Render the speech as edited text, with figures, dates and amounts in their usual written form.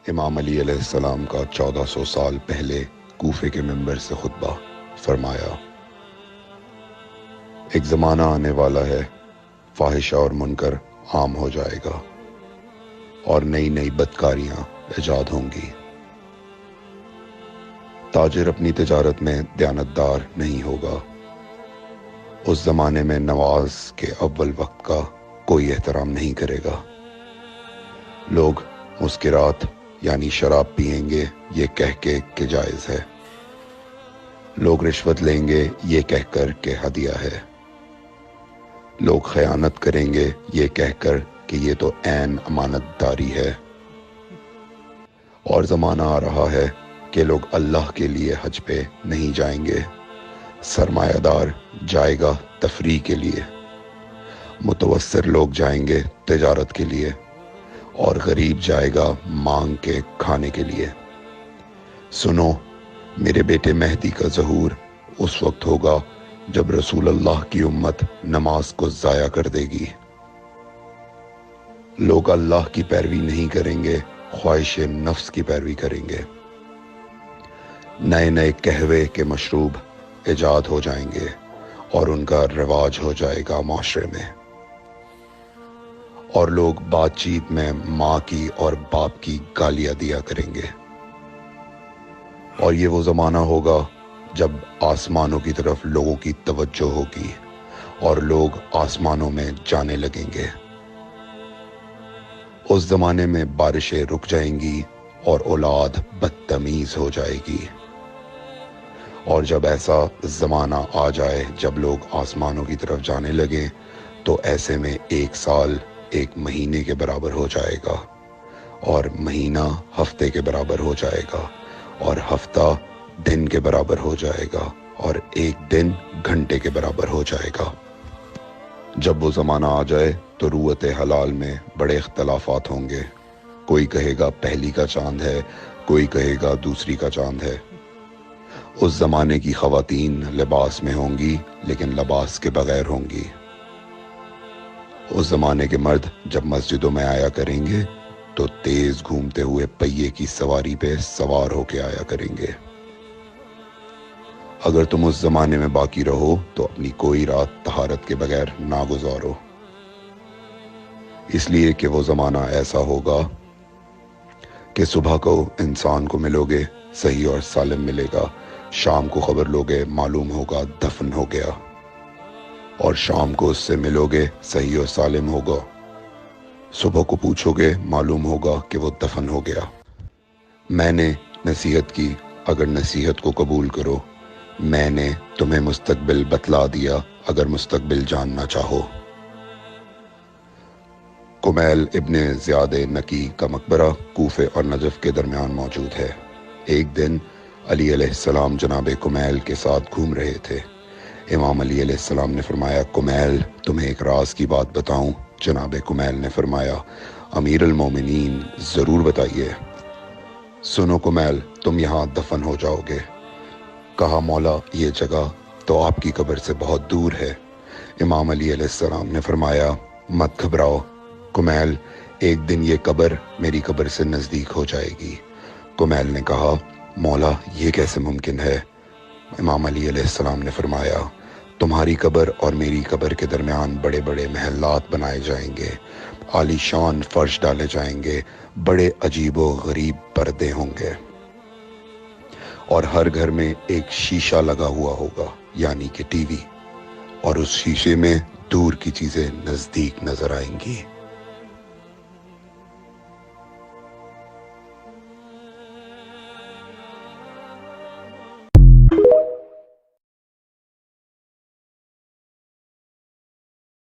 امام علی علیہ السلام کا 1400 سال پہلے کوفے کے منبر سے خطبہ فرمایا، ایک زمانہ آنے والا ہے، فاحشہ اور منکر عام ہو جائے گا اور نئی نئی بدکاریاں ایجاد ہوں گی۔ تاجر اپنی تجارت میں دیانتدار نہیں ہوگا۔ اس زمانے میں نماز کے اول وقت کا کوئی احترام نہیں کرے گا۔ لوگ مسکرات یعنی شراب پئیں گے یہ کہہ کے کہ جائز ہے۔ لوگ رشوت لیں گے یہ کہہ کر کہ ہدیہ ہے۔ لوگ خیانت کریں گے یہ کہہ کر کہ یہ تو عین امانت داری ہے۔ اور زمانہ آ رہا ہے کہ لوگ اللہ کے لیے حج پہ نہیں جائیں گے، سرمایہ دار جائے گا تفریح کے لیے، متوسر لوگ جائیں گے تجارت کے لیے، اور غریب جائے گا مانگ کے کھانے کے لیے۔ سنو، میرے بیٹے مہدی کا ظہور اس وقت ہوگا جب رسول اللہ کی امت نماز کو ضائع کر دے گی۔ لوگ اللہ کی پیروی نہیں کریں گے، خواہش نفس کی پیروی کریں گے۔ نئے نئے قہوے کے مشروب ایجاد ہو جائیں گے اور ان کا رواج ہو جائے گا معاشرے میں، اور لوگ بات چیت میں ماں کی اور باپ کی گالیاں دیا کریں گے۔ اور یہ وہ زمانہ ہوگا جب آسمانوں کی طرف لوگوں کی توجہ ہوگی اور لوگ آسمانوں میں جانے لگیں گے۔ اس زمانے میں بارشیں رک جائیں گی اور اولاد بدتمیز ہو جائے گی۔ اور جب ایسا زمانہ آ جائے جب لوگ آسمانوں کی طرف جانے لگیں تو ایسے میں ایک سال ایک مہینے کے برابر ہو جائے گا، اور مہینہ ہفتے کے برابر ہو جائے گا، اور ہفتہ دن کے برابر ہو جائے گا، اور ایک دن گھنٹے کے برابر ہو جائے گا۔ جب وہ زمانہ آ جائے تو روت حلال میں بڑے اختلافات ہوں گے۔ کوئی کہے گا پہلی کا چاند ہے، کوئی کہے گا دوسری کا چاند ہے۔ اس زمانے کی خواتین لباس میں ہوں گی لیکن لباس کے بغیر ہوں گی۔ اس زمانے کے مرد جب مسجدوں میں آیا کریں گے تو تیز گھومتے ہوئے پہیے کی سواری پہ سوار ہو کے آیا کریں گے۔ اگر تم اس زمانے میں باقی رہو تو اپنی کوئی رات طہارت کے بغیر نہ گزارو، اس لیے کہ وہ زمانہ ایسا ہوگا کہ صبح کو انسان کو ملو گے صحیح اور سالم ملے گا، شام کو خبر لوگے معلوم ہوگا دفن ہو گیا، اور شام کو اس سے ملو گے صحیح اور سالم ہوگا، صبح کو پوچھو گے معلوم ہوگا کہ وہ دفن ہو گیا۔ میں نے نصیحت کی، اگر نصیحت کو قبول کرو، میں نے تمہیں مستقبل بتلا دیا اگر مستقبل جاننا چاہو۔ کمیل ابن زیاد نکی کا مقبرہ کوفے اور نجف کے درمیان موجود ہے۔ ایک دن علی علیہ السلام جناب کمیل کے ساتھ گھوم رہے تھے۔ امام علی علیہ السلام نے فرمایا، کمیل تمہیں ایک راز کی بات بتاؤں؟ جناب کمیل نے فرمایا، امیر المومنین ضرور بتائیے۔ سنو کمیل، تم یہاں دفن ہو جاؤ گے۔ کہا، مولا یہ جگہ تو آپ کی قبر سے بہت دور ہے۔ امام علی علیہ السلام نے فرمایا، مت گھبراؤ کمیل، ایک دن یہ قبر میری قبر سے نزدیک ہو جائے گی۔ کمیل نے کہا، مولا یہ کیسے ممکن ہے؟ امام علی علیہ السلام نے فرمایا، تمہاری قبر اور میری قبر کے درمیان بڑے بڑے محلات بنائے جائیں گے، عالی شان فرش ڈالے جائیں گے، بڑے عجیب و غریب پردے ہوں گے، اور ہر گھر میں ایک شیشہ لگا ہوا ہوگا یعنی کہ ٹی وی، اور اس شیشے میں دور کی چیزیں نزدیک نظر آئیں گی۔